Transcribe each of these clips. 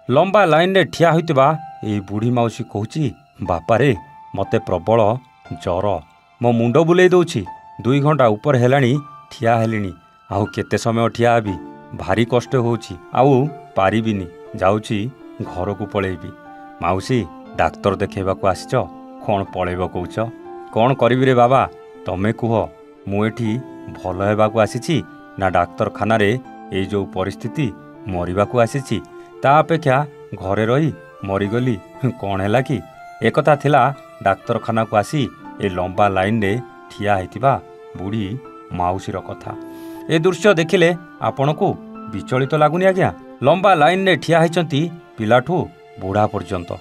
लंबा लाइन रे ठिया होइतिबा ए बुढ़ी माउसी कहूची बापारे मते प्रबल जर मो मुंड बुलेई दौची 2 घंटा ऊपर हेलाणी ठिया हेलिनी आउ केते समय ठिया हेबी भारी कष्ट होउची आउ पारिबिनी जाउची घर को पळेबी। माउसी डाक्तर देखेबाकू आसिच कौन पळेब कहूच कौन करिबि रे बाबा तमे कुह मु एठी भल हेबाकू आसिची ना डाक्तरखाना रे ए जो परिस्थिति मरिबाकू आसिची ता अपेक्षा घरे रही मरीगली कौन है कि एकथा थिला डाक्तरखाना को आसी ए लंबा लाइन रे ठिया हेतिबा बुढ़ी माउसीर कथा। ए दृश्य देखिले आपण को विचलित लागुनी आज्ञा। लंबा लाइन रे ठिया हेचंती पिलाठू बुढ़ा पर्यंत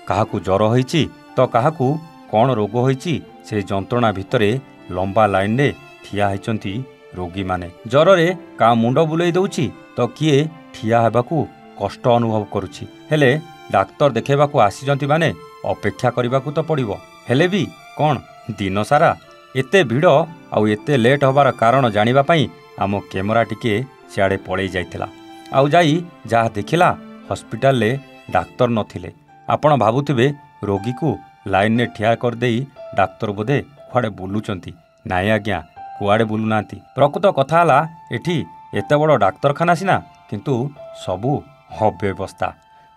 काहाकू जर होईची तो काहाकू कौन रोग होईची से जंत्रणा भितरे लंबा लाइन रे ठिया हेचंती रोगी माने। जर रे का मुंड बुलेई दउची तो किए ठिया हेबाकू कष्ट अनुभव करुछि हेले डाक्तर देखेबाकू आसीजंती माने अपेक्षा करबाकू तो पड़िबो। हेले भी कौन दिन सारा एते भिड़ आउ एते लेट होबार कारण जानिबा पई आम कैमरा टिके सियाड़े पळेई जाइतिला आउ जाई जहा देखिला हॉस्पिटल ले डाक्तर नथिले। आपण भाबुथिबे रोगी को लाइन ने ठिया कर देई डाक्तर बोधे कुआडे बुलुचंती। नाई आज्ञा कुआडे बुलु नांती। प्रकृत कथा हला एठी एते बड़ डाक्तरखाना सिना किंतु सबु अव्यवस्था।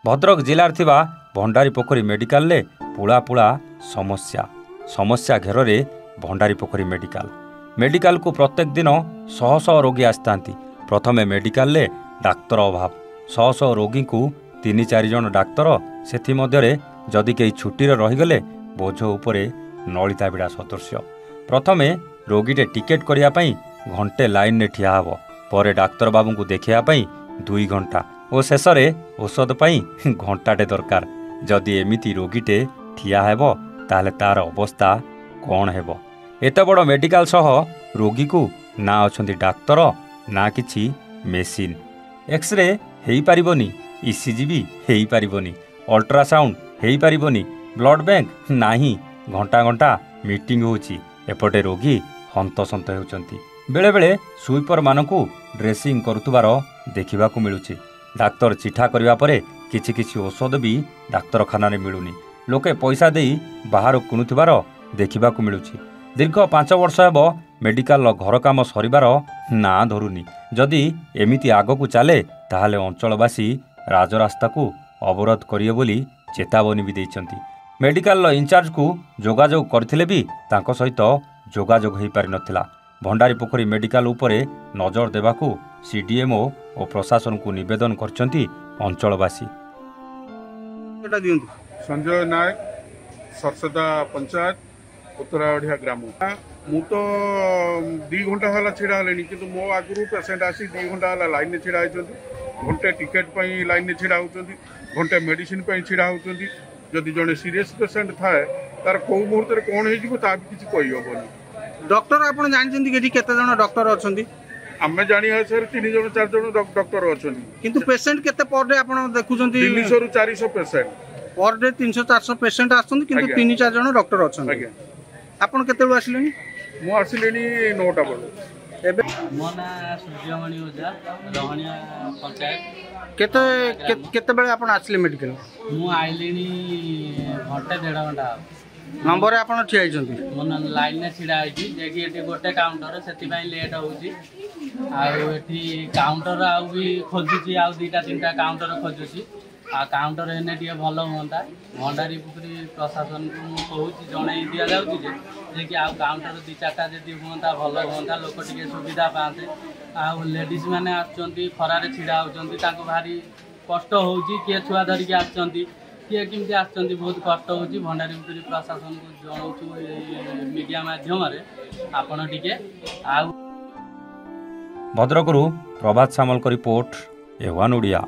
भद्रक जिलार थिबा भंडारी पोखरी मेडिकल ले पुला पुला समस्या घेर रे भंडारी पोखरी मेडिकल को प्रत्येक दिन शह शह रोगी आसतांती। प्रथमे मेडिकल ले डाक्तर अभाव शह शह रोगी को 3-4 जन डाक्तर सेथि मध्यरे जदि केही छुट्टी रे रहिगले बोझ उपरे नलिता बिड़ा सदृश्य। प्रथमे रोगीटे टिकेट करिया पई घंटे लाइन रे ठिया हबो परे डाक्तर बाबू को देखिया पई 2 घंटा और शेष रे औषध पई घंटाटे दरकार। जदि एमिति रोगीटे ठिया हेबो ताले तार अवस्था कौन हेबो। एते बड़ मेडिकल सह रोगी को ना अछंती डाक्तर ना किछि मेसिन। एक्सरे हेई पारिबोनी ईसीजी भी हेई पारिबोनी अल्ट्रासाउंड हेई पारिबोनी ब्लड बैंक नाही घंटा घंटा मीटिंग होची एपटे रोगी हंतसंत हेउचंती। बेले बेले सुइपर मानकू ड्रेसिंग करुथुबार देखिबाकू मिलुची। डाक्तर चिठा करिबा परे किछि किछि औषध भी डाक्तरखाना रे मिलुनी। लोके पैसा देई बाहर किणुथिबार देखिबाकू मिलुची। दीर्घ 5 वर्ष हेब मेडिकल घर काम सरिबार ना धरुनी। जदि एमिति आगकू चले ताहाले अंचलवासी राजरास्ता को अवरोध करिए बोली चेतावनी भी देइचंती। मेडिकल इंचार्ज को जोगाजोग करथिले भी तांको सहित जोगाजोग हेई पारि नथिला। भंडारी पोखरी मेडिकल उपरे नजर देबाकू सीडीएमओ और प्रशासन को निवेदन करचंती अंचलवासी। संजय नायक सरसदा पंचायत उत्तराढ़िया ग्राम। मु तो 2 घंटा है छिड़ा है कि मो आगु पेसेंट आसी 2 घंटा है लाइन में छिड़ा घंटे टिकेट लाइन में छिड़ा होती घंटे मेडिसिन छिड़ा होती। जदि जड़े सीरीयस पेसेंट थाए तार कौ मुहूर्त कौन हो किसी कहीहबनी। डॉक्टर आप जानते कि केते जन डॉक्टर अच्छा आम जानी सर 3 जन 4 जन डॉक्टर अच्छा किंतु पेसेंट केते पर डे आप देखुं 300 ରୁ 400 पेसेंट पर डे 300-400 पेसेंट आसुन किंतु 3-4 जन डॉक्टर अच्छा। आपन केते बेला आसिलेनी? मु आसिलेनी 9टा बेला। एबे मो ना सूर्यमणि ओझा रहणिया पंचायत। केते बेला आपन आसिले मेडिकल? मु आइलेनी घंटे 1.5 घंटा नंबर आपन ठिया आइछंती मन लाइन ने छिड़ा आइछि जेकी एठी गोटे काउंटर सेति पई लेट होउछि आ एठी काउंटर आ भी खोजुछि आ 2-3टा काउंटर खोजुछि आ काउंटर एने टिके भल हुंता। भंडारी पोखरी प्रशासन को मु कहूछि जणै दिया जाउछि जे कि आ काउंटर 2-4टा जदि हुंता भल हुंता लोक टिके सुविधा पाते। आ लेडीज माने आछंती खरारे छिड़ा होउछंती ताको भारी कष्ट होउछि के छुआ धरि के आछंती किए किमती आछंती बहुत कष्ट होउछि। भंडारी पोखरी प्रशासन को जणाउछु मीडिया माध्यम रे आपण टिके आ भद्रकरू प्रभात सामल को रिपोर्ट एवान ओडिया।